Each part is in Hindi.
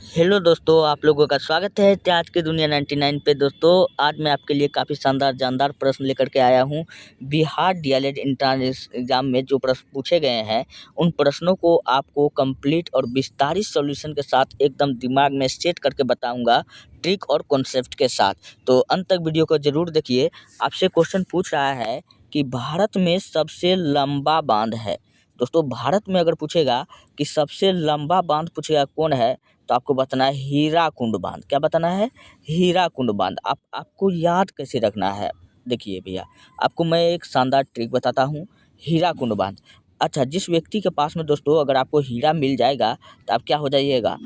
हेलो दोस्तों, आप लोगों का स्वागत है आज की दुनिया 99 पे। दोस्तों, आज मैं आपके लिए काफ़ी शानदार जानदार प्रश्न लेकर के आया हूँ। बिहार डीएलएड एंट्रेंस एग्ज़ाम में जो प्रश्न पूछे गए हैं, उन प्रश्नों को आपको कंप्लीट और विस्तारित सॉल्यूशन के साथ एकदम दिमाग में सेट करके बताऊँगा, ट्रिक और कॉन्सेप्ट के साथ। तो अंत तक वीडियो को ज़रूर देखिए। आपसे क्वेश्चन पूछ रहा है कि भारत में सबसे लंबा बाँध है। दोस्तों, भारत में अगर पूछेगा कि सबसे लंबा बाँध पूछेगा कौन है, तो आपको बताना है हीराकुंड बाँध। क्या बताना है? हीराकुंड बाँध। आपको याद कैसे रखना है? देखिए भैया, आपको मैं एक शानदार ट्रिक बताता हूँ। हीराकुंड बाँध। अच्छा, जिस व्यक्ति के पास में दोस्तों अगर आपको हीरा मिल जाएगा, तो आप क्या हो जाइएगा?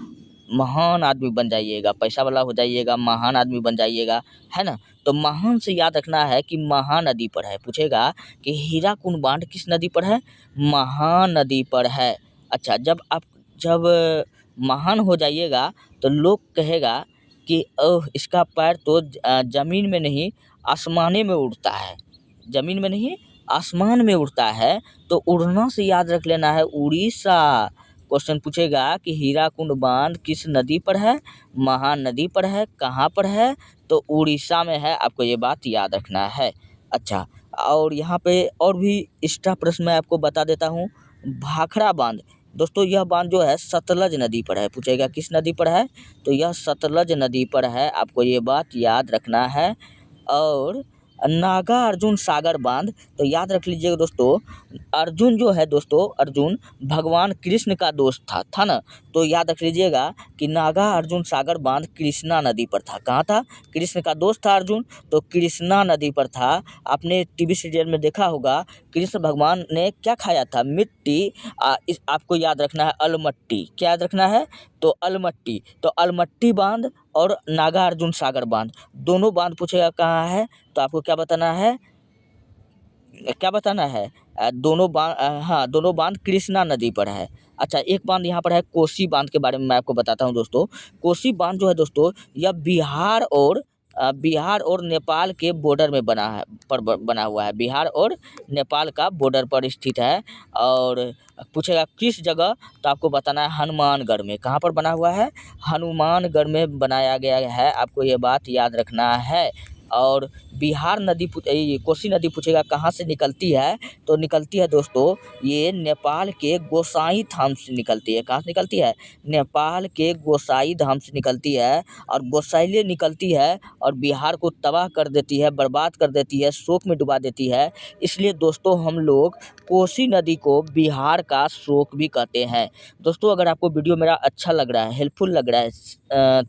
महान आदमी बन जाइएगा, पैसा वाला हो जाइएगा, महान आदमी बन जाइएगा, है ना? तो महान से याद रखना है कि महानदी पर है। पूछेगा कि हीराकुंड बाँध किस नदी पर है? महानदी पर है। अच्छा, जब महान हो जाइएगा, तो लोग कहेगा कि ओह! इसका पैर तो ज़मीन में नहीं आसमाने में उड़ता है। ज़मीन में नहीं आसमान में उड़ता है। तो उड़ना से याद रख लेना है उड़ीसा। क्वेश्चन पूछेगा कि हीराकुंड बाँध किस नदी पर है? महानदी पर है। कहाँ पर है? तो उड़ीसा में है। आपको ये बात याद रखना है। अच्छा, और यहाँ पे और भी एक्स्ट्रा प्रश्न मैं आपको बता देता हूँ। भाखड़ा बाँध। दोस्तों, यह बाँध जो है सतलज नदी पर है। पूछेगा किस नदी पर है? तो यह सतलज नदी पर है। आपको ये बात याद रखना है। और नागार्जुन सागर बाँध, तो याद रख लीजिएगा दोस्तों, अर्जुन जो है दोस्तों, अर्जुन भगवान कृष्ण का दोस्त था ना? तो याद रख लीजिएगा कि नागार्जुन सागर बाँध कृष्णा नदी पर था। कहाँ था? कृष्ण का दोस्त था अर्जुन, तो कृष्णा नदी पर था। आपने टीवी सीरियल में देखा होगा, कृष्ण भगवान ने क्या खाया था? मिट्टी। आपको याद रखना है अलमट्टी। क्या याद रखना है? तो अलमट्टी। तो अलमट्टी बाँध और नागार्जुन सागर बाँध, दोनों बाँध पूछेगा कहाँ है, तो आपको क्या बताना है? क्या बताना है? दोनों बाँध कृष्णा नदी पर है। अच्छा, एक बाँध यहाँ पर है कोसी बाँध के बारे में मैं आपको बताता हूँ दोस्तों। कोसी बाँध जो है दोस्तों, यह बिहार और नेपाल के बॉर्डर में बना हुआ है। बिहार और नेपाल का बॉर्डर पर स्थित है। और पूछेगा किस जगह, तो आपको बताना है हनुमानगढ़ में। कहाँ पर बना हुआ है? हनुमानगढ़ में बनाया गया है। आपको ये बात याद रखना है। और ये कोसी नदी पूछेगा कहाँ से निकलती है, तो निकलती है दोस्तों, ये नेपाल के गोसाई धाम से निकलती है। कहाँ से निकलती है? नेपाल के गोसाई धाम से निकलती है। और गोसाइले निकलती है और बिहार को तबाह कर देती है, बर्बाद कर देती है, शोक में डुबा देती है। इसलिए दोस्तों, हम लोग कोसी नदी को बिहार का शोक भी कहते हैं। दोस्तों, अगर आपको वीडियो मेरा अच्छा लग रहा है, हेल्पफुल लग रहा है,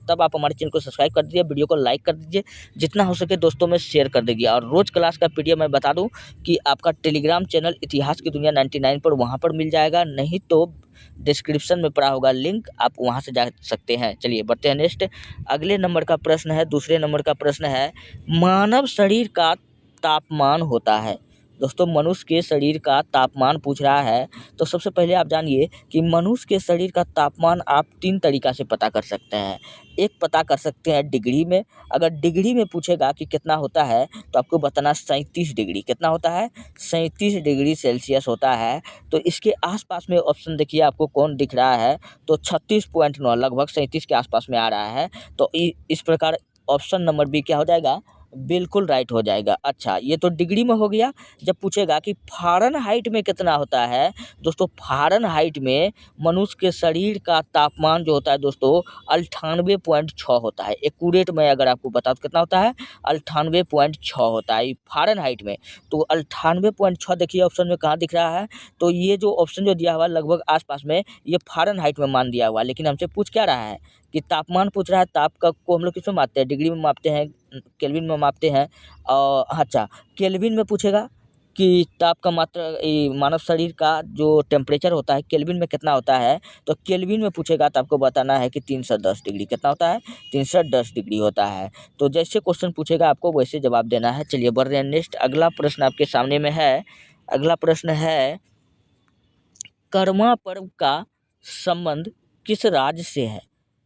तब आप हमारे चैनल को सब्सक्राइब कर दीजिए, वीडियो को लाइक कर दीजिए, जितना हो सके दोस्तों में शेयर कर दीजिए। और रोज़ क्लास का पीडीएफ मैं बता दूं कि आपका टेलीग्राम चैनल इतिहास की दुनिया 99 पर वहाँ पर मिल जाएगा, नहीं तो डिस्क्रिप्शन में पड़ा होगा लिंक, आप वहाँ से जा सकते हैं। चलिए बढ़ते हैं नेक्स्ट। अगले नंबर का प्रश्न है, दूसरे नंबर का प्रश्न है, मानव शरीर का तापमान होता है। दोस्तों, मनुष्य के शरीर का तापमान पूछ रहा है। तो सबसे पहले आप जानिए कि मनुष्य के शरीर का तापमान आप 3 तरीक़ा से पता कर सकते हैं। एक पता कर सकते हैं डिग्री में। अगर डिग्री में पूछेगा कि कितना होता है, तो आपको बताना 37 डिग्री। कितना होता है? 37 डिग्री सेल्सियस होता है। तो इसके आसपास में ऑप्शन देखिए, आपको कौन दिख रहा है? तो 36.9, लगभग 37 के आसपास में आ रहा है। तो इस प्रकार ऑप्शन नंबर बी क्या हो जाएगा? बिल्कुल राइट हो जाएगा। अच्छा, ये तो डिग्री में हो गया। जब पूछेगा कि फ़ारेनहाइट में कितना होता है, दोस्तों फ़ारेनहाइट में मनुष्य के शरीर का तापमान जो होता है दोस्तों, 98.6 होता है। एक्यूरेट मैं अगर आपको बताऊँ, कितना होता है? 98.6 होता है फ़ारेनहाइट में। तो 98.6 देखिए ऑप्शन में कहाँ दिख रहा है? तो ये जो ऑप्शन जो दिया हुआ है लगभग आस-पास में, ये फ़ारेनहाइट में मान दिया हुआ है। लेकिन हमसे पूछ क्या रहा है? कि तापमान पूछ रहा है। ताप का को हम लोग किसमें मापते हैं? डिग्री में मापते हैं, केल्विन में मापते हैं। अच्छा, केल्विन में पूछेगा कि ताप का मात्रा, मानव शरीर का जो टेम्परेचर होता है केल्विन में कितना होता है, तो केल्विन में पूछेगा तो आपको बताना है कि 310 डिग्री। कितना होता है? 310 डिग्री होता है। तो जैसे क्वेश्चन पूछेगा आपको वैसे जवाब देना है। चलिए बढ़ रहे हैं नेक्स्ट। अगला प्रश्न आपके सामने में है। अगला प्रश्न है, कर्मा पर्व का संबंध किस राज्य से है?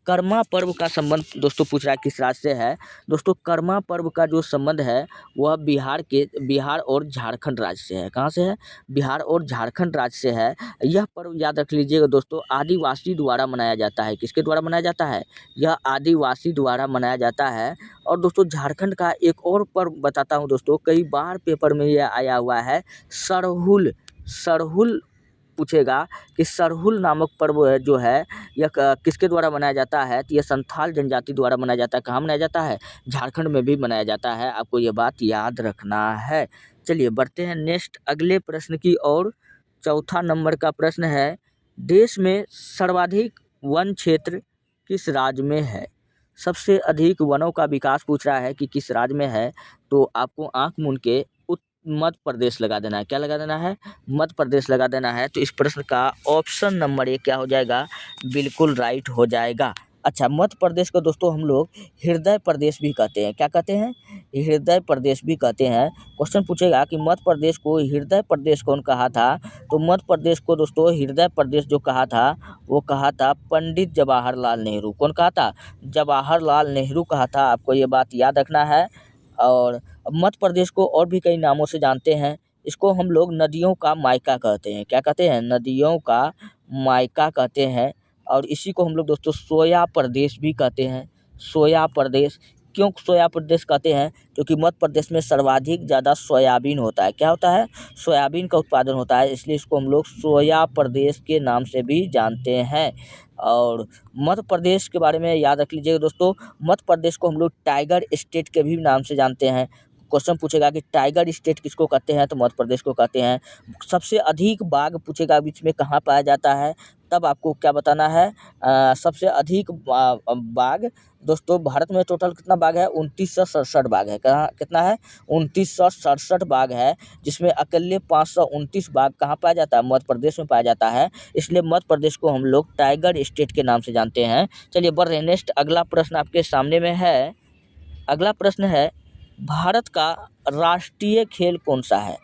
कर्मा पर्व का संबंध दोस्तों पूछ रहा है किस राज्य से है। दोस्तों कर्मा पर्व का जो संबंध है वह बिहार और झारखंड राज्य से है। कहाँ से है? बिहार और झारखंड राज्य से है। यह पर्व याद रख लीजिएगा दोस्तों, आदिवासी द्वारा मनाया जाता है। किसके द्वारा मनाया जाता है? यह आदिवासी द्वारा मनाया जाता है। और दोस्तों झारखंड का एक और पर्व बताता हूँ दोस्तों, कई बार पेपर में यह आया हुआ है, सरहुल। सरहुल पूछेगा कि सरहुल नामक पर्व जो है यह किसके द्वारा मनाया जाता है? तो यह संथाल जनजाति द्वारा मनाया जाता है। कहाँ मनाया जाता है? झारखंड में भी मनाया जाता है। आपको ये बात याद रखना है। चलिए बढ़ते हैं नेक्स्ट अगले प्रश्न की ओर। चौथा नंबर का प्रश्न है, देश में सर्वाधिक वन क्षेत्र किस राज्य में है? सबसे अधिक वनों का विकास पूछ रहा है कि किस राज्य में है, तो आपको आंख मूंद के मध्य प्रदेश लगा देना है। क्या लगा देना है? मध्य प्रदेश लगा देना है। तो इस प्रश्न का ऑप्शन नंबर 1 क्या हो जाएगा? बिल्कुल राइट हो जाएगा। अच्छा, मध्य प्रदेश को दोस्तों हम लोग हृदय प्रदेश भी कहते हैं। क्या कहते हैं? हृदय प्रदेश भी कहते हैं। क्वेश्चन पूछेगा कि मध्य प्रदेश को हृदय प्रदेश कौन कहा था? तो मध्य प्रदेश को दोस्तों हृदय प्रदेश जो कहा था वो कहा था पंडित जवाहरलाल नेहरू। कौन कहा था? जवाहरलाल नेहरू कहा था। आपको ये बात याद रखना है। और मध्य प्रदेश को और भी कई नामों से जानते हैं। इसको हम लोग नदियों का मायका कहते हैं। क्या कहते हैं? नदियों का मायका कहते हैं। और इसी को हम लोग दोस्तों सोया प्रदेश भी कहते हैं। सोया प्रदेश। क्यों सोया प्रदेश कहते हैं? क्योंकि मध्य प्रदेश में सर्वाधिक ज़्यादा सोयाबीन होता है। क्या होता है? सोयाबीन का उत्पादन होता है, इसलिए इसको हम लोग सोया प्रदेश के नाम से भी जानते हैं। और मध्य प्रदेश के बारे में याद रख लीजिएगा दोस्तों, मध्य प्रदेश को हम लोग टाइगर स्टेट के भी नाम से जानते हैं। क्वेश्चन पूछेगा कि टाइगर स्टेट किसको कहते हैं, तो मध्य प्रदेश को कहते हैं। सबसे अधिक बाघ पूछेगा बीच में कहाँ पाया जाता है, तब आपको क्या बताना है? सबसे अधिक बाघ दोस्तों भारत में टोटल कितना बाघ है? 2967 बाघ है। कहाँ कितना है? 2967 बाघ है, जिसमें अकेले 529 बाघ कहाँ पाया जाता है? मध्य प्रदेश में पाया जाता है। इसलिए मध्य प्रदेश को हम लोग टाइगर स्टेट के नाम से जानते हैं। चलिए बढ़ रहे नेक्स्ट अगला प्रश्न आपके सामने में है। अगला प्रश्न है, भारत का राष्ट्रीय खेल कौन सा है?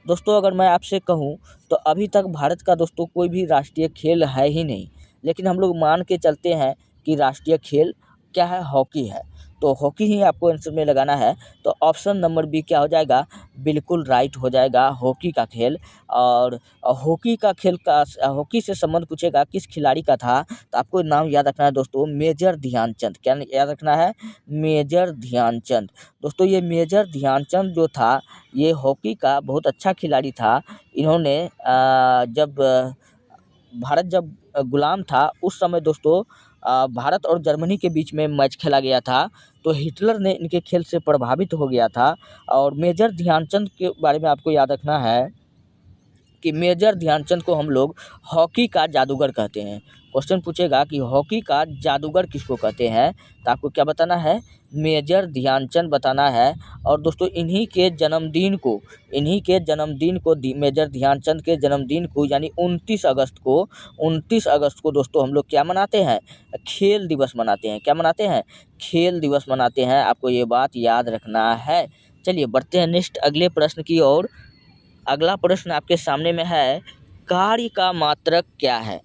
दोस्तों अगर मैं आपसे कहूं तो अभी तक भारत का दोस्तों कोई भी राष्ट्रीय खेल है ही नहीं, लेकिन हम लोग मान के चलते हैं कि राष्ट्रीय खेल क्या है? हॉकी है। तो हॉकी ही आपको आंसर में लगाना है। तो ऑप्शन नंबर बी क्या हो जाएगा? बिल्कुल राइट हो जाएगा, हॉकी का खेल। और हॉकी का खेल का हॉकी से संबंध पूछेगा किस खिलाड़ी का था, तो आपको नाम याद रखना है दोस्तों, मेजर ध्यानचंद। क्या याद रखना है? मेजर ध्यानचंद। दोस्तों ये मेजर ध्यानचंद जो था ये हॉकी का बहुत अच्छा खिलाड़ी था। इन्होंने जब भारत जब गुलाम था उस समय दोस्तों भारत और जर्मनी के बीच में मैच खेला गया था, तो हिटलर ने इनके खेल से प्रभावित हो गया था। और मेजर ध्यानचंद के बारे में आपको याद रखना है कि मेजर ध्यानचंद को हम लोग हॉकी का जादूगर कहते हैं। क्वेश्चन पूछेगा कि हॉकी का जादूगर किसको कहते हैं, तो आपको क्या बताना है? मेजर ध्यानचंद बताना है। और दोस्तों इन्हीं के जन्मदिन को मेजर ध्यानचंद के जन्मदिन को यानी 29 अगस्त को दोस्तों हम लोग क्या मनाते हैं? खेल दिवस मनाते हैं। क्या मनाते हैं? खेल दिवस मनाते हैं। आपको ये बात याद रखना है। चलिए बढ़ते हैं नेक्स्ट अगले प्रश्न की ओर। अगला प्रश्न आपके सामने में है, कार्य का मात्रक क्या है?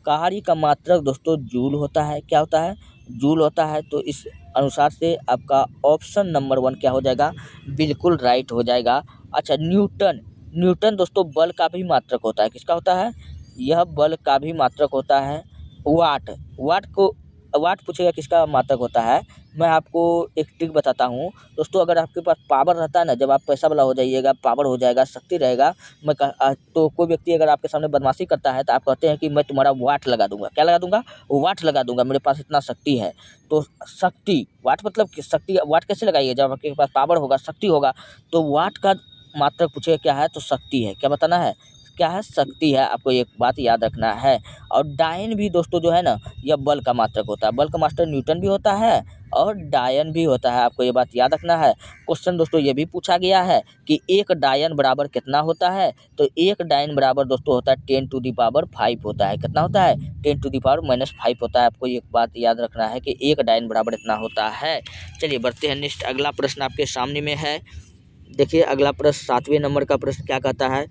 कार्य का मात्रक दोस्तों जूल होता है। क्या होता है? जूल होता है। तो इस अनुसार से आपका ऑप्शन नंबर 1 क्या हो जाएगा? बिल्कुल राइट हो जाएगा। अच्छा, न्यूटन दोस्तों बल का भी मात्रक होता है। किसका होता है? यह बल का भी मात्रक होता है। वाट पूछेगा किसका मात्रक होता है। मैं आपको एक ट्रिक बताता हूँ दोस्तों, अगर आपके पास पावर रहता है ना, जब आप पैसा वाला हो जाइएगा, पावर हो जाएगा, शक्ति रहेगा, तो कोई व्यक्ति अगर आपके सामने बदमाशी करता है तो आप कहते हैं कि मैं तुम्हारा वाट लगा दूंगा। क्या लगा दूंगा? वाट लगा दूंगा, मेरे पास इतना शक्ति है। तो शक्ति, वाट मतलब कि शक्ति, वाट कैसे लगाइए? जब आपके पास पावर होगा, शक्ति होगा, तो वाट का मात्रक पूछेगा क्या है, तो शक्ति है। क्या बताना है? क्या है? शक्ति है। आपको एक बात याद रखना है। और डायन भी दोस्तों जो है ना, यह बल का मात्रक होता है। बल का मास्टर न्यूटन भी होता है और डायन भी होता है। आपको ये बात याद रखना है। क्वेश्चन दोस्तों ये भी पूछा गया है कि एक डायन बराबर कितना होता है, तो एक डायन बराबर दोस्तों होता है 10⁵ होता है। कितना होता है? 10⁻⁵ होता है। आपको एक बात याद रखना है कि एक डायन बराबर इतना होता है। चलिए बढ़ते हैं नेक्स्ट अगला प्रश्न आपके सामने में है। देखिए अगला प्रश्न 7वें नंबर का प्रश्न क्या कहता है,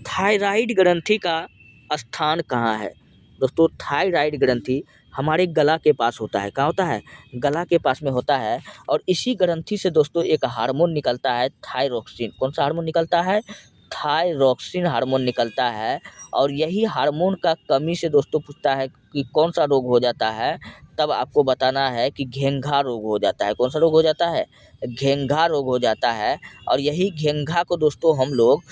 थायराइड ग्रंथि का स्थान कहाँ है? दोस्तों थायराइड ग्रंथि हमारे गला के पास होता है। कहाँ होता है? गला के पास में होता है। और इसी ग्रंथि से दोस्तों एक हार्मोन निकलता है थायरोक्सिन। कौन सा हार्मोन निकलता है? थायरोक्सिन हार्मोन निकलता है। और यही हार्मोन का कमी से दोस्तों पूछता है कि कौन सा रोग हो जाता है, तब आपको बताना है कि घेंघा रोग हो जाता है। कौन सा रोग हो जाता है? घेंघा रोग हो जाता है। और यही घेंघा को दोस्तों हम लोग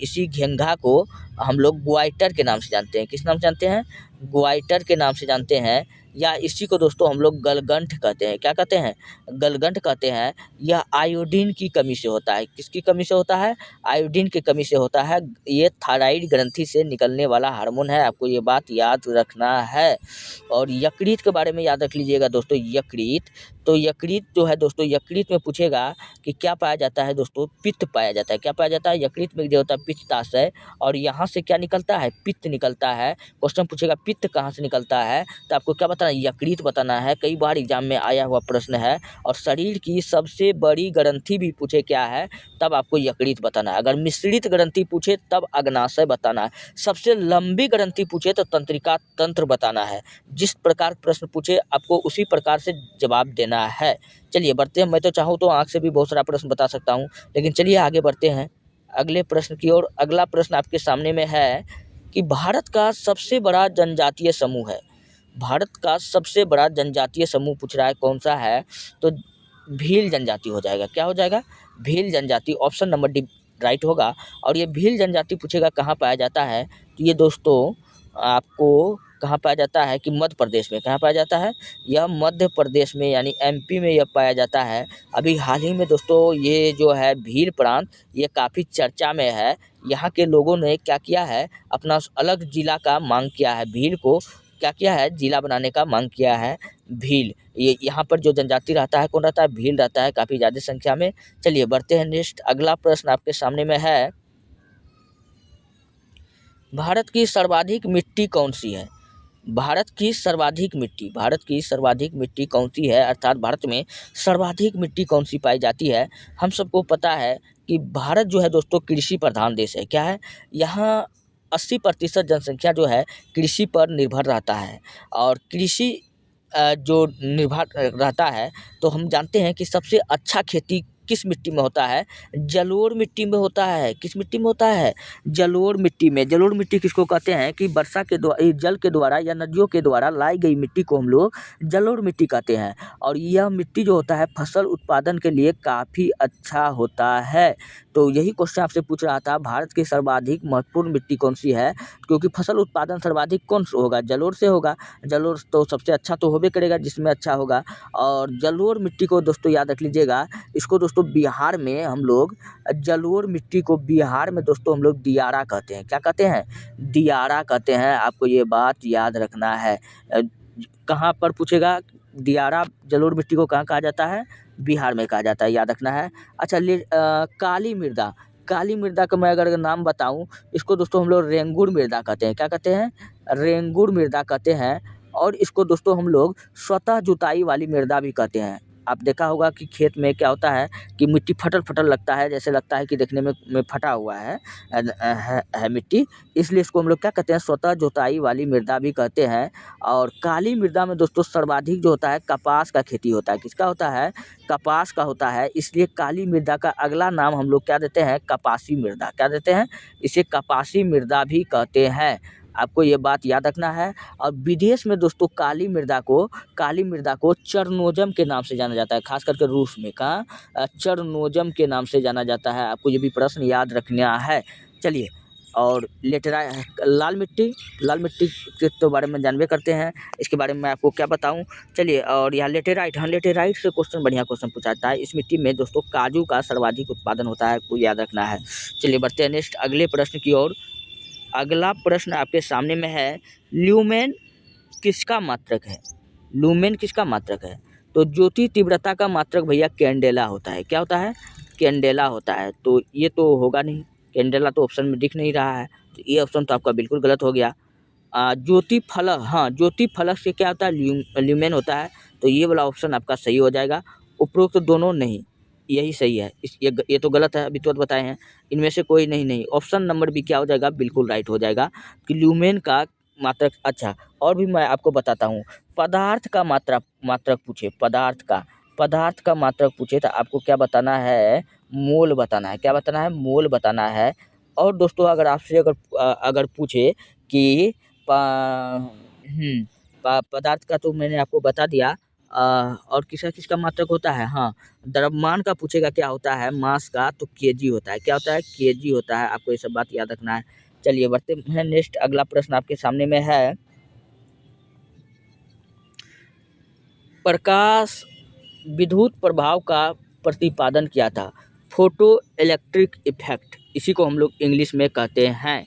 इसी घेंघा को हम लोग ग्वाइटर के नाम से जानते हैं। किस नाम से जानते हैं? ग्वाइटर के नाम से जानते हैं। या इसी को दोस्तों हम लोग गलगंठ कहते हैं। क्या कहते हैं? गलगंठ कहते हैं। यह आयोडीन की कमी से होता है। किसकी कमी से होता है? आयोडीन की कमी से होता है। ये थायराइड ग्रंथि से निकलने वाला हार्मोन है, आपको ये बात याद रखना है। और यकृत के बारे में याद रख लीजिएगा दोस्तों। यकृत, तो यकृत जो है दोस्तों, यकृत में पूछेगा कि क्या पाया जाता है दोस्तों? पित्त पाया जाता है। क्या पाया जाता है? यकृत में जो होता है पित्ताशय, और यहाँ से क्या निकलता है? पित्त निकलता है। क्वेश्चन पूछेगा पित्त कहाँ से निकलता है, तो आपको क्या बताना है? यकृत बताना है। कई बार एग्जाम में आया हुआ प्रश्न है। और शरीर की सबसे बड़ी ग्रंथि भी पूछे क्या है, तब आपको यकृत बताना है। अगर मिश्रित ग्रंथि पूछे तब अग्नाशय बताना है। सबसे लंबी ग्रंथि पूछे तो तंत्रिका तंत्र बताना है। जिस प्रकार प्रश्न पूछे आपको उसी प्रकार से जवाब देना है। चलिए बढ़ते हैं। मैं तो चाहूँ तो आँख से भी बहुत सारा प्रश्न बता सकता हूँ, लेकिन चलिए आगे बढ़ते हैं अगले प्रश्न की ओर। अगला प्रश्न आपके सामने में है कि भारत का सबसे बड़ा जनजातीय समूह है। भारत का सबसे बड़ा जनजातीय समूह पूछ रहा है, कौन सा है? तो भील जनजाति हो जाएगा। क्या हो जाएगा? भील जनजाति। ऑप्शन नंबर डी राइट होगा। और ये भील जनजाति पूछेगा कहाँ पाया जाता है, तो ये दोस्तों आपको कहाँ पाया जाता है कि मध्य प्रदेश में। कहाँ पाया जाता है? यह मध्य प्रदेश में यानी एमपी में यह पाया जाता है। अभी हाल ही में दोस्तों ये जो है भील प्रांत, ये काफ़ी चर्चा में है। यहाँ के लोगों ने क्या किया है, अपना अलग जिला का मांग किया है। भील को क्या किया है? जिला बनाने का मांग किया है भील। ये यहाँ पर जो जनजाति रहता है, कौन रहता है? भील रहता है, काफ़ी ज़्यादा संख्या में। चलिए बढ़ते हैं नेक्स्ट। अगला प्रश्न आपके सामने में है, भारत की सर्वाधिक मिट्टी कौन सी है? भारत की सर्वाधिक मिट्टी कौन सी है, अर्थात भारत में सर्वाधिक मिट्टी कौन सी पाई जाती है? हम सबको पता है कि भारत जो है दोस्तों कृषि प्रधान देश है। क्या है? यहाँ 80% जनसंख्या जो है कृषि पर निर्भर रहता है। और कृषि जो निर्भर रहता है, तो हम जानते हैं कि सबसे अच्छा खेती किस मिट्टी में होता है? जलोढ़ मिट्टी में होता है। किस मिट्टी में होता है? जलोढ़ मिट्टी में। जलोढ़ मिट्टी किसको कहते हैं कि वर्षा के द्वारा, जल के द्वारा या नदियों के द्वारा लाई गई मिट्टी को हम लोग जलोढ़ मिट्टी कहते हैं। और यह मिट्टी जो होता है फसल उत्पादन के लिए काफ़ी अच्छा होता है। तो यही क्वेश्चन आपसे पूछ रहा था, भारत की सर्वाधिक महत्वपूर्ण मिट्टी कौन सी है? क्योंकि फसल उत्पादन सर्वाधिक कौन से होगा? जलोढ़ से होगा। जलोढ़ तो सबसे अच्छा तो होबे करेगा जिसमें अच्छा होगा। और जलोढ़ मिट्टी को दोस्तों याद रख लीजिएगा। इसको दोस्तों बिहार में हम लोग जलोढ़ मिट्टी को बिहार में दोस्तों हम लोग दियारा कहते हैं। क्या कहते हैं? दियारा कहते हैं। आपको ये बात याद रखना है। कहाँ पर पूछेगा? दियारा जलोढ़ मिट्टी को कहाँ कहा जाता है? बिहार में कहा जाता है, याद रखना है। अच्छा काली मृदा। काली मृदा का मैं अगर नाम बताऊं, इसको दोस्तों हम लोग रेंगुर मृदा कहते हैं। क्या कहते हैं? रेंगुर मृदा कहते हैं। और इसको दोस्तों हम लोग स्वतः जुताई वाली मृदा भी कहते हैं। आप देखा होगा कि खेत में क्या होता है कि मिट्टी फटल लगता है, जैसे लगता है कि देखने में फटा हुआ है मिट्टी, इसलिए इसको हम लोग क्या कहते हैं? स्वतः जुताई वाली मृदा भी कहते हैं। और काली मृदा में दोस्तों सर्वाधिक जो होता है कपास का खेती होता है। किसका होता है? कपास का होता है। इसलिए काली मृदा का अगला नाम हम लोग क्या देते हैं? कपासी मृदा। क्या देते हैं? इसे कपासी मृदा भी कहते हैं। आपको ये बात याद रखना है। और विदेश में दोस्तों काली मृदा को चरनोजम के नाम से जाना जाता है। खास करके रूस में चरनोजम के नाम से जाना जाता है। आपको ये भी प्रश्न याद रखना है। चलिए, और लाल मिट्टी के तो बारे में जानबे करते हैं, इसके बारे में मैं आपको क्या बताऊं। चलिए, और यहाँ लेटेराइट, लेटेराइट से बढ़िया क्वेश्चन पूछा जाता है। इस मिट्टी में दोस्तों काजू का सर्वाधिक उत्पादन होता है, आपको याद रखना है। चलिए बढ़ते हैं नेक्स्ट अगले प्रश्न की ओर। अगला प्रश्न आपके सामने में है, ल्यूमेन किसका मात्रक है? लुमेन किसका मात्रक है? तो ज्योति तीव्रता का मात्रक भैया कैंडेला होता है। क्या होता है? कैंडेला होता है। तो ये तो होगा नहीं, कैंडेला तो ऑप्शन में दिख नहीं रहा है, तो ये ऑप्शन तो आपका बिल्कुल गलत हो गया। ज्योति फलक, हाँ ज्योति फलक से क्या होता है? ल्यूमेन होता है। तो ये वाला ऑप्शन आपका सही हो जाएगा। उपरोक्त दोनों नहीं, यही सही है। ये तो गलत है, अभी तो बताए हैं। इनमें से कोई नहीं। ऑप्शन नंबर भी क्या हो जाएगा? बिल्कुल राइट हो जाएगा कि ल्यूमेन का मात्रक। अच्छा, और भी मैं आपको बताता हूँ। पदार्थ का मात्रक पूछे, पदार्थ का मात्रक पूछे तो आपको क्या बताना है, मोल बताना है। क्या बताना है, मोल बताना है। और दोस्तों अगर आपसे अगर पूछे कि पदार्थ का तो मैंने आपको बता दिया। और किसका मात्रक होता है, हाँ, द्रव्यमान का पूछेगा क्या होता है, मास का, तो केजी होता है। क्या होता है, केजी होता है। आपको ये सब बात याद रखना है। चलिए बढ़ते हैं नेक्स्ट, अगला प्रश्न आपके सामने में है। प्रकाश विद्युत प्रभाव का प्रतिपादन किया था, फोटो इलेक्ट्रिक इफेक्ट, इसी को हम लोग इंग्लिश में कहते हैं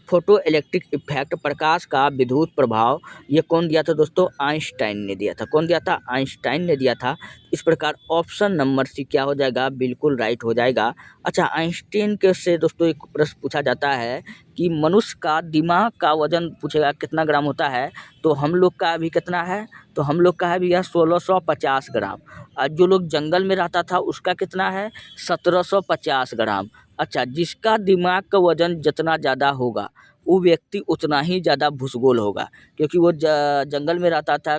फोटो इलेक्ट्रिक इफेक्ट, प्रकाश का विद्युत प्रभाव। ये कौन दिया था दोस्तों, आइंस्टाइन ने दिया था। कौन दिया था, आइंस्टाइन ने दिया था। इस प्रकार ऑप्शन नंबर सी क्या हो जाएगा, बिल्कुल राइट हो जाएगा। अच्छा, आइंस्टाइन के से दोस्तों एक प्रश्न पूछा जाता है कि मनुष्य का दिमाग का वजन पूछेगा कितना ग्राम होता है, तो हम लोग का भी कितना है, तो हम लोग का है भैया 1650 ग्राम। और जो लोग जंगल में रहता था उसका कितना है, 1750 ग्राम। अच्छा, जिसका दिमाग का वजन जितना ज़्यादा होगा वो व्यक्ति उतना ही ज़्यादा भूसगोल होगा, क्योंकि वो जंगल में रहता था,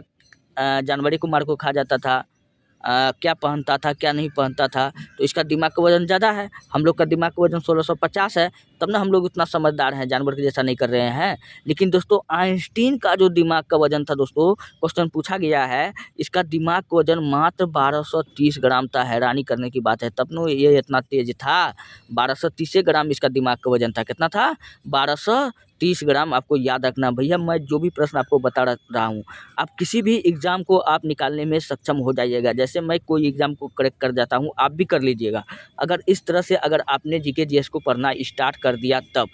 जानवरों को मार को खा जाता था, क्या पहनता था क्या नहीं पहनता था, तो इसका दिमाग का वजन ज़्यादा है। हम लोग का दिमाग का वजन 1650 है, तब ना हम लोग उतना समझदार हैं, जानवर के जैसा नहीं कर रहे हैं। लेकिन दोस्तों आइंस्टीन का जो दिमाग का वजन था दोस्तों, क्वेश्चन पूछा गया है, इसका दिमाग का वजन मात्र 1230 ग्राम था। हैरानी करने की बात है, तब न ये इतना तेज था। 1230 ग्राम इसका दिमाग का वजन था। कितना था, 1230 ग्राम। आपको याद रखना भैया, मैं जो भी प्रश्न आपको बता रहा हूँ, आप किसी भी एग्ज़ाम को आप निकालने में सक्षम हो जाइएगा। जैसे मैं कोई एग्ज़ाम को करेक्ट कर जाता हूँ, आप भी कर लीजिएगा। अगर इस तरह से अगर आपने जीके जीएस को पढ़ना स्टार्ट कर दिया तब,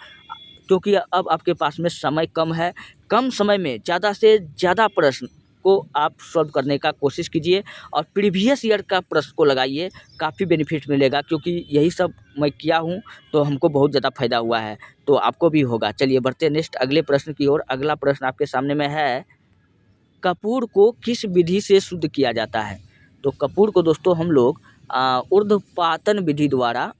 क्योंकि अब आपके पास में समय कम है, कम समय में ज़्यादा से ज़्यादा प्रश्न को आप सॉल्व करने का कोशिश कीजिए और प्रीवियस ईयर का प्रश्न को लगाइए, काफ़ी बेनिफिट मिलेगा। क्योंकि यही सब मैं किया हूँ तो हमको बहुत ज़्यादा फ़ायदा हुआ है, तो आपको भी होगा। चलिए बढ़ते हैं नेक्स्ट अगले प्रश्न की ओर। अगला प्रश्न आपके सामने में है, कपूर को किस विधि से शुद्ध किया जाता है। तो कपूर को दोस्तों हम लोग ऊर्ध्वपातन विधि द्वारा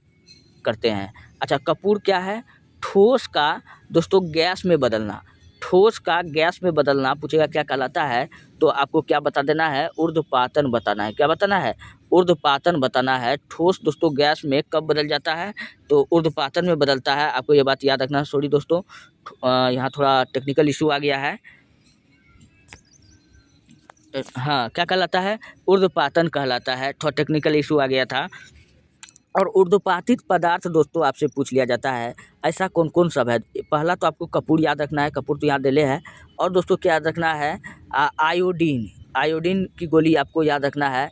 करते हैं। अच्छा, कपूर क्या है, ठोस का दोस्तों गैस में बदलना, ठोस का गैस में बदलना पूछेगा क्या कहलाता है, तो आपको क्या बता देना है, ऊर्ध्वपातन बताना है। क्या बताना है, ऊर्ध्वपातन बताना है। ठोस दोस्तों गैस में कब बदल जाता है, तो ऊर्ध्वपातन में बदलता है। आपको ये बात याद रखना। सॉरी दोस्तों, यहाँ थोड़ा टेक्निकल इशू आ गया है। हाँ, क्या कहलाता है, ऊर्ध्वपातन कहलाता है। थोड़ा टेक्निकल इशू आ गया था। और ऊर्ध्वपातित पदार्थ दोस्तों आपसे पूछ लिया जाता है, ऐसा कौन कौन सब है। पहला तो आपको कपूर याद रखना है, कपूर तो यहाँ डेले है। और दोस्तों क्या याद रखना है, आयोडीन, आयोडीन की गोली आपको याद रखना है।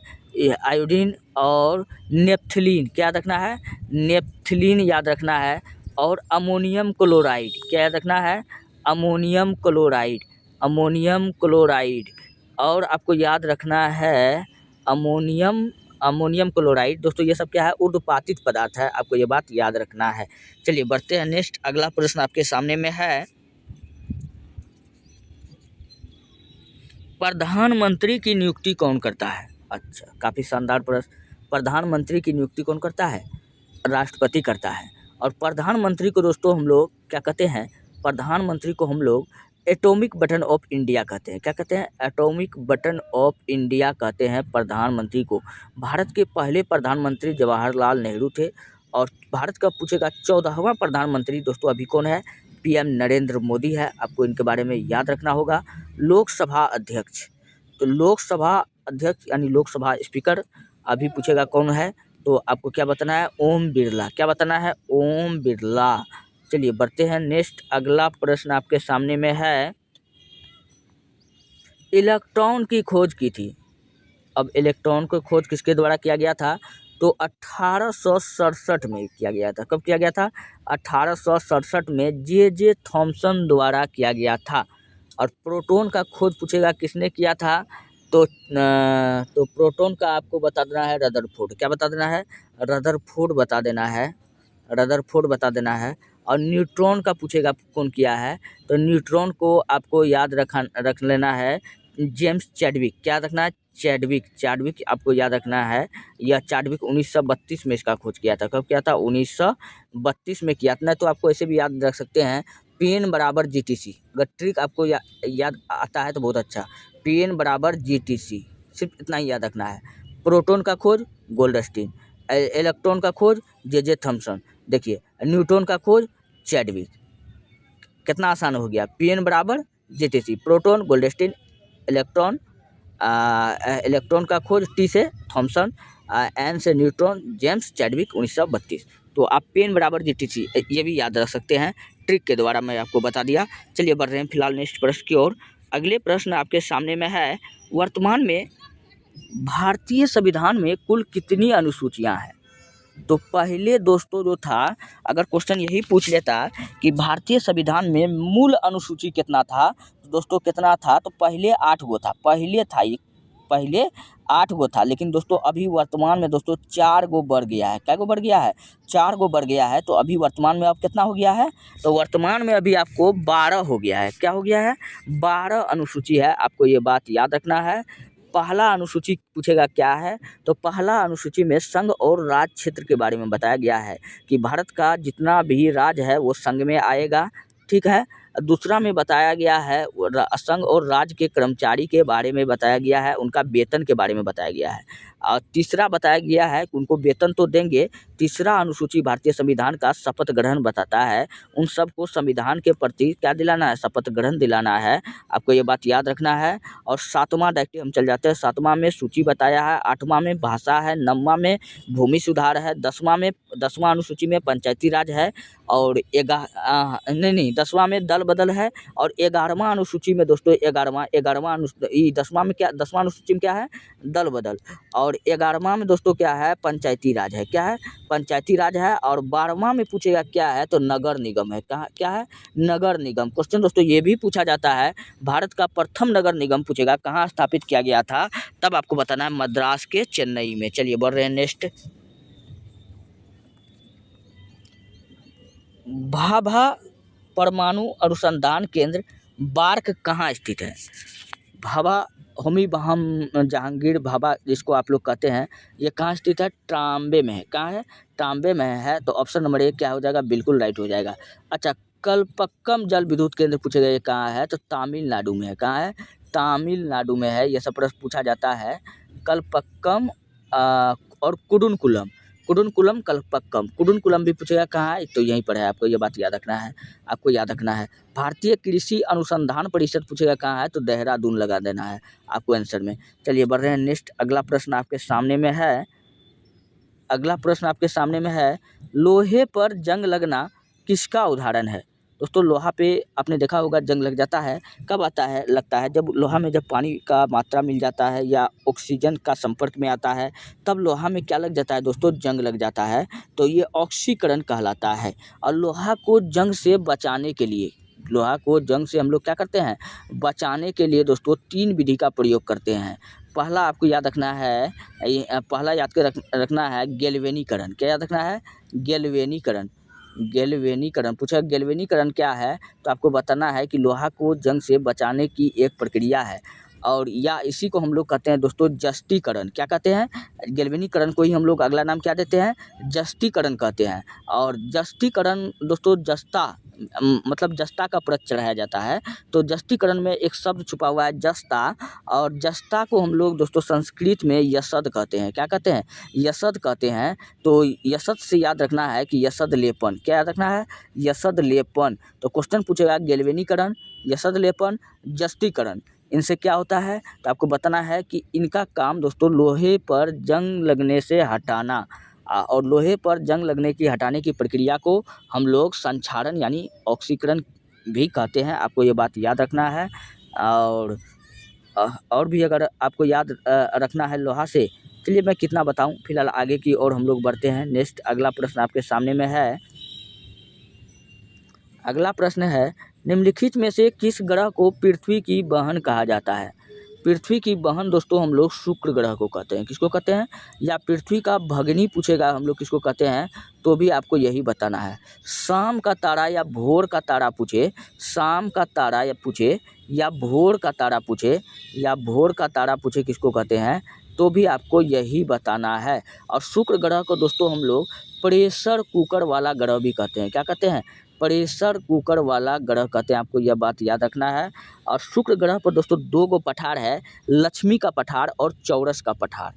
आयोडीन और नेप्थलीन, क्या याद रखना है, नेप्थलीन याद रखना है। और अमोनियम क्लोराइड, क्या याद रखना है, अमोनियम क्लोराइड, अमोनियम क्लोराइड। और आपको याद रखना है अमोनियम क्लोराइड। दोस्तों ये सब क्या है, ऊर्ध्वपातित पदार्थ है, आपको ये बात याद रखना है। चलिए बढ़ते हैं नेक्स्ट, अगला प्रश्न आपके सामने में है, प्रधानमंत्री की नियुक्ति कौन करता है। अच्छा, काफ़ी शानदार प्रश्न। प्रधानमंत्री की नियुक्ति कौन करता है, राष्ट्रपति करता है। और प्रधानमंत्री को दोस्तों हम लोग क्या कहते हैं, प्रधानमंत्री को हम लोग एटॉमिक बटन ऑफ इंडिया कहते हैं। क्या कहते हैं, एटॉमिक बटन ऑफ इंडिया कहते हैं प्रधानमंत्री को। भारत के पहले प्रधानमंत्री जवाहरलाल नेहरू थे। और भारत का पूछेगा 14वां प्रधानमंत्री दोस्तों अभी कौन है, पीएम नरेंद्र मोदी है। आपको इनके बारे में याद रखना होगा। लोकसभा अध्यक्ष, तो लोकसभा अध्यक्ष यानी लोकसभा स्पीकर अभी पूछेगा कौन है, तो आपको क्या बताना है, ओम बिरला। क्या बताना है, ओम बिरला। चलिए बढ़ते हैं नेक्स्ट, अगला प्रश्न आपके सामने में है, इलेक्ट्रॉन की खोज की थी। अब इलेक्ट्रॉन की खोज किसके द्वारा किया गया था, तो 1867 में किया गया था। कब किया गया था, 1867 में जे थॉमसन द्वारा किया गया था। और प्रोटॉन का खोज पूछेगा किसने किया था, तो प्रोटॉन का आपको बता देना है रदरफोर्ड। क्या बता देना है, रदरफोर्ड बता देना है, रदरफोर्ड बता देना है। और न्यूट्रॉन का पूछेगा कौन किया है, तो न्यूट्रॉन को आपको याद रख लेना है, जेम्स चैडविक। क्या रखना है, चैडविक आपको याद रखना है। यह चैडविक 1932 में इसका खोज किया था। कब किया था, 1932 में किया था। नहीं तो आपको ऐसे भी याद रख सकते हैं, Pn बराबर GTC। अगर ट्रिक आपको याद आता है तो बहुत अच्छा। Pn बराबर GTC, सिर्फ इतना ही याद रखना है। प्रोटॉन का खोज गोल्डस्टीन, इलेक्ट्रॉन का खोज जे थॉमसन, देखिए न्यूट्रॉन का खोज चैडविक। कितना आसान हो गया। Pn बराबर GTC, proton Goldstein, electron electron का खोज टी से थॉमसन, एन से न्यूट्रॉन, जेम्स चैडविक 1932। तो आप Pn बराबर GTC ये भी याद रख सकते हैं, ट्रिक के द्वारा मैं आपको बता दिया। चलिए बढ़ रहे हैं फिलहाल नेक्स्ट प्रश्न की ओर। अगले प्रश्न आपके सामने में है, वर्तमान में भारतीय संविधान में कुल कितनी अनुसूचियां हैं? तो पहले दोस्तों जो था, अगर क्वेश्चन यही पूछ लेता कि भारतीय संविधान में मूल अनुसूची कितना था, तो दोस्तों कितना था, तो पहले 8 गो था। पहले 8 गो था, लेकिन दोस्तों अभी वर्तमान में दोस्तों 4 गो बढ़ गया है। क्या गो बढ़ गया है? 4 गो बढ़ गया है। तो अभी वर्तमान में अब कितना हो गया है? तो वर्तमान में अभी आपको 12 हो गया है। क्या हो गया है? 12 अनुसूची है। आपको ये बात याद रखना है। पहला अनुसूची पूछेगा क्या है, तो पहला अनुसूची में संघ और राज्य क्षेत्र के बारे में बताया गया है कि भारत का जितना भी राज्य है वो संघ में आएगा, ठीक है। दूसरा में बताया गया है संघ और राज्य के कर्मचारी के बारे में बताया गया है, उनका वेतन के बारे में बताया गया है। और तीसरा बताया गया है कि उनको वेतन तो देंगे। तीसरा अनुसूची भारतीय संविधान का शपथ ग्रहण बताता है, उन सबको संविधान के प्रति क्या दिलाना है? शपथ ग्रहण दिलाना है। आपको ये बात याद रखना है। और 7वां डायरेक्टली हम चल जाते हैं। 7वां में सूची बताया है, 8वां में भाषा है, 9वां में भूमि सुधार है, 10वां अनुसूची में पंचायती राज है, और 10वां में दल बदल है, और 11वां अनुसूची में दोस्तों 10वां अनुसूची में क्या है? दल बदल। और 11वां में दोस्तों क्या है? पंचायती राज है। क्या है? पंचायती राज है। और 12वां में पूछेगा क्या है? तो नगर निगम है। क्या है? नगर निगम। क्वेश्चन दोस्तों ये भी पूछा जाता है, भारत का प्रथम नगर निगम पूछेगा कहाँ स्थापित किया गया था, तब आपको बताना है मद्रास के चेन्नई में। चलिए बढ़ रहे हैं नेक्स्ट। भाभा परमाणु अनुसंधान केंद्र बार्क कहाँ स्थित है? भाभा होमी बहम जहांगीर भाभा जिसको आप लोग कहते हैं, ये कहाँ स्थित है? ट्राम्बे में है। कहाँ है? ट्राम्बे में है। तो ऑप्शन नंबर 1 क्या हो जाएगा? बिल्कुल राइट हो जाएगा। अच्छा, कलपक्कम जल विद्युत केंद्र पूछेगा, ये कहाँ है? तो तमिलनाडु में है। कहाँ है? तमिलनाडु में है। ये सब प्रश्न पूछा जाता है। कलपक्कम और कुडुनकुलम कलपक्कम। कुडुनकुलम भी पूछेगा कहाँ है, तो यहीं पर है। आपको ये बात याद रखना है। आपको याद रखना है। भारतीय कृषि अनुसंधान परिषद पूछेगा कहाँ है, तो देहरादून लगा देना है आपको आंसर में। चलिए बढ़ रहे हैं नेक्स्ट। अगला प्रश्न आपके सामने में है, लोहे पर जंग लगना किसका उदाहरण है? दोस्तों लोहा पे आपने देखा होगा जंग लग जाता है। कब लगता है? जब लोहा में जब पानी का मात्रा मिल जाता है या ऑक्सीजन का संपर्क में आता है, तब लोहा में क्या लग जाता है दोस्तों? जंग लग जाता है। तो ये ऑक्सीकरण कहलाता है। और लोहा को जंग से बचाने के लिए हम लोग क्या करते हैं? बचाने के लिए दोस्तों 3 विधि का प्रयोग करते हैं। पहला आपको याद रखना है, रखना है गैल्वेनीकरण। क्या याद रखना है? गैल्वेनीकरण पूछा। गैल्वेनीकरण क्या है? तो आपको बताना है कि लोहा को जंग से बचाने की एक प्रक्रिया है, और या इसी को हम लोग कहते हैं दोस्तों जस्तीकरण। क्या कहते हैं? गैल्वेनीकरण को ही हम लोग अगला नाम क्या देते हैं? जस्तीकरण कहते हैं। और जस्तीकरण दोस्तों मतलब जस्ता का प्रयोग चढ़ाया जाता है। तो जस्तीकरण में एक शब्द छुपा हुआ है जस्ता, और जस्ता को हम लोग दोस्तों संस्कृत में यशद कहते हैं। क्या कहते हैं? यशद कहते हैं। तो यशद से याद रखना है कि यशद लेपन। क्या याद रखना है? यशद लेपन। तो क्वेश्चन पूछेगा गैल्वेनीकरण, यशद लेपन, जस्तीकरण, इनसे क्या होता है? तो आपको बताना है कि इनका काम दोस्तों लोहे पर जंग लगने से हटाना, और लोहे पर जंग लगने की हटाने की प्रक्रिया को हम लोग संक्षारण यानी ऑक्सीकरण भी कहते हैं। आपको ये बात याद रखना है। और भी अगर आपको याद रखना है लोहा से, चलिए मैं कितना बताऊं, फिलहाल आगे की ओर हम लोग बढ़ते हैं। नेक्स्ट अगला प्रश्न आपके सामने में है। अगला प्रश्न है, निम्नलिखित में से किस ग्रह को पृथ्वी की बहन कहा जाता है? पृथ्वी की बहन दोस्तों हम लोग शुक्र ग्रह को कहते हैं। किसको कहते हैं? या पृथ्वी का भगनी पूछेगा हम लोग किसको कहते हैं, तो भी आपको यही बताना है। शाम का तारा या भोर का तारा पूछे, शाम का तारा या पूछे, या भोर का तारा पूछे, या भोर का तारा पूछे किसको कहते हैं, तो भी आपको यही बताना है। और शुक्र ग्रह को दोस्तों हम लोग प्रेशर कुकर वाला ग्रह भी कहते हैं। क्या कहते हैं? प्रेशर कुकर वाला ग्रह कहते हैं, आपको यह बात याद रखना है। और शुक्र ग्रह पर दोस्तों 2 गो पठार है, लक्ष्मी का पठार और चौरस का पठार।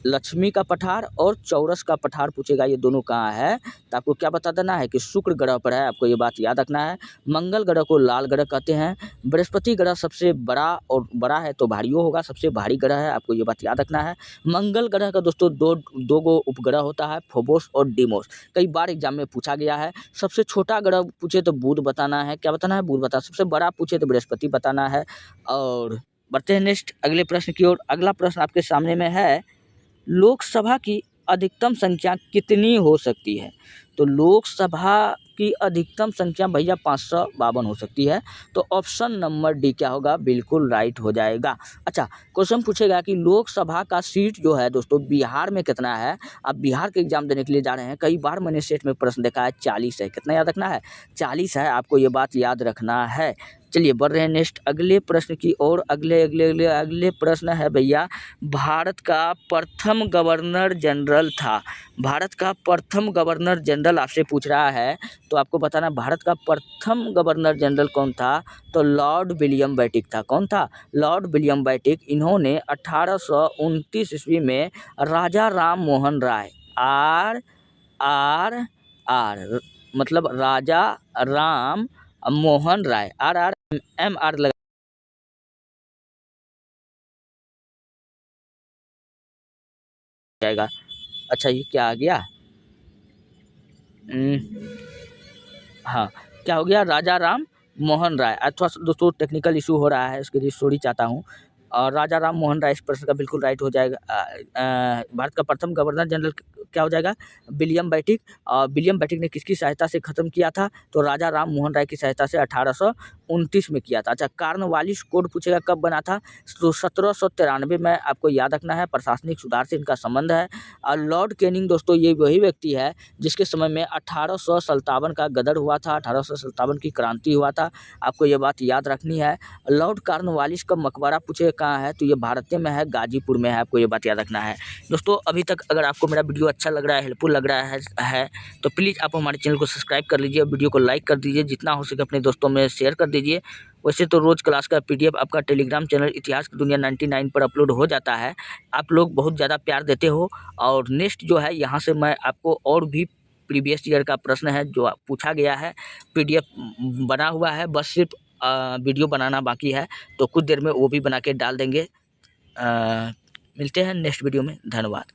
लक्ष्मी का पठार और चौरस का पठार पूछेगा ये दोनों कहाँ है, तो आपको क्या बता देना है कि शुक्र ग्रह पर है, आपको ये बात याद रखना है। मंगल ग्रह को लाल ग्रह कहते हैं। बृहस्पति ग्रह सबसे बड़ा, और बड़ा है तो भारी होगा, सबसे भारी ग्रह है, आपको ये बात याद रखना है। मंगल ग्रह का दोस्तों दो गो उपग्रह होता है, फोबोस और डीमोस। कई बार एग्जाम में पूछा गया है। सबसे छोटा ग्रह पूछे तो बुध बताना है, क्या बताना है, बुध बताना। सबसे बड़ा पूछे तो बृहस्पति बताना है। और बढ़ते हैं नेक्स्ट अगले प्रश्न की ओर। अगला प्रश्न आपके सामने में है, लोकसभा की अधिकतम संख्या कितनी हो सकती है? तो लोकसभा की अधिकतम संख्या भैया 552 हो सकती है। तो ऑप्शन नंबर डी क्या होगा, बिल्कुल राइट हो जाएगा। अच्छा, क्वेश्चन पूछेगा कि लोकसभा का सीट जो है दोस्तों बिहार में कितना है। आप बिहार के एग्जाम देने के लिए जा रहे हैं, कई बार मैंने सेट में प्रश्न देखा है 40 है। कितना याद रखना है, 40 है, आपको ये बात याद रखना है। चलिए बढ़ रहे हैं नेक्स्ट अगले प्रश्न की ओर। अगले प्रश्न है भैया, भारत का प्रथम गवर्नर जनरल था। भारत का प्रथम गवर्नर जनरल आपसे पूछ रहा है, तो आपको बताना भारत का प्रथम गवर्नर जनरल कौन था। तो लॉर्ड विलियम बेंटिक था। कौन था, लॉर्ड विलियम बेंटिक। इन्होंने 1829 ईस्वी में राजा राम मोहन राय, RRR मतलब राजा राम मोहन राय, RRMR लगा जाएगा। अच्छा ये क्या आ गया, हाँ क्या हो गया, राजा राम मोहन राय। थोड़ा सा दोस्तों टेक्निकल इशू हो रहा है, उसके लिए सॉरी चाहता हूँ। और राजा राम मोहन राय इस प्रश्न का बिल्कुल राइट हो जाएगा। भारत का प्रथम गवर्नर जनरल क्या हो जाएगा, विलियम बेंटिक। विलियम बेंटिक ने किसकी सहायता से ख़त्म किया था, तो राजा राम मोहन राय की सहायता से 1829 में किया था। अच्छा, कॉर्नवालिस कोड पूछेगा कब बना था, तो 1793 में, आपको याद रखना है। प्रशासनिक सुधार से इनका संबंध है। और लॉर्ड कैनिंग दोस्तों ये वही व्यक्ति है जिसके समय में 1857 का गदर हुआ था, 1857 की क्रांति हुआ था, आपको ये बात याद रखनी है। लॉर्ड कॉर्नवालिस का मकबरा पूछे कहाँ है, तो ये भारत में है, गाजीपुर में है, आपको ये बात याद रखना है। दोस्तों अभी तक अगर आपको मेरा वीडियो अच्छा लग रहा है, हेल्पफुल लग रहा है तो प्लीज़ आप हमारे चैनल को सब्सक्राइब कर लीजिए, वीडियो को लाइक कर दीजिए, जितना हो सके अपने दोस्तों में शेयर कर दीजिए। वैसे तो रोज़ क्लास का PDF आपका टेलीग्राम चैनल इतिहास की दुनिया 99 पर अपलोड हो जाता है। आप लोग बहुत ज़्यादा प्यार देते हो। और नेक्स्ट जो है यहाँ से मैं आपको और भी प्रीवियस ईयर का प्रश्न है जो पूछा गया है, PDF बना हुआ है, बस सिर्फ वीडियो बनाना बाकी है, तो कुछ देर में वो भी बना के डाल देंगे। मिलते हैं नेक्स्ट वीडियो में, धन्यवाद।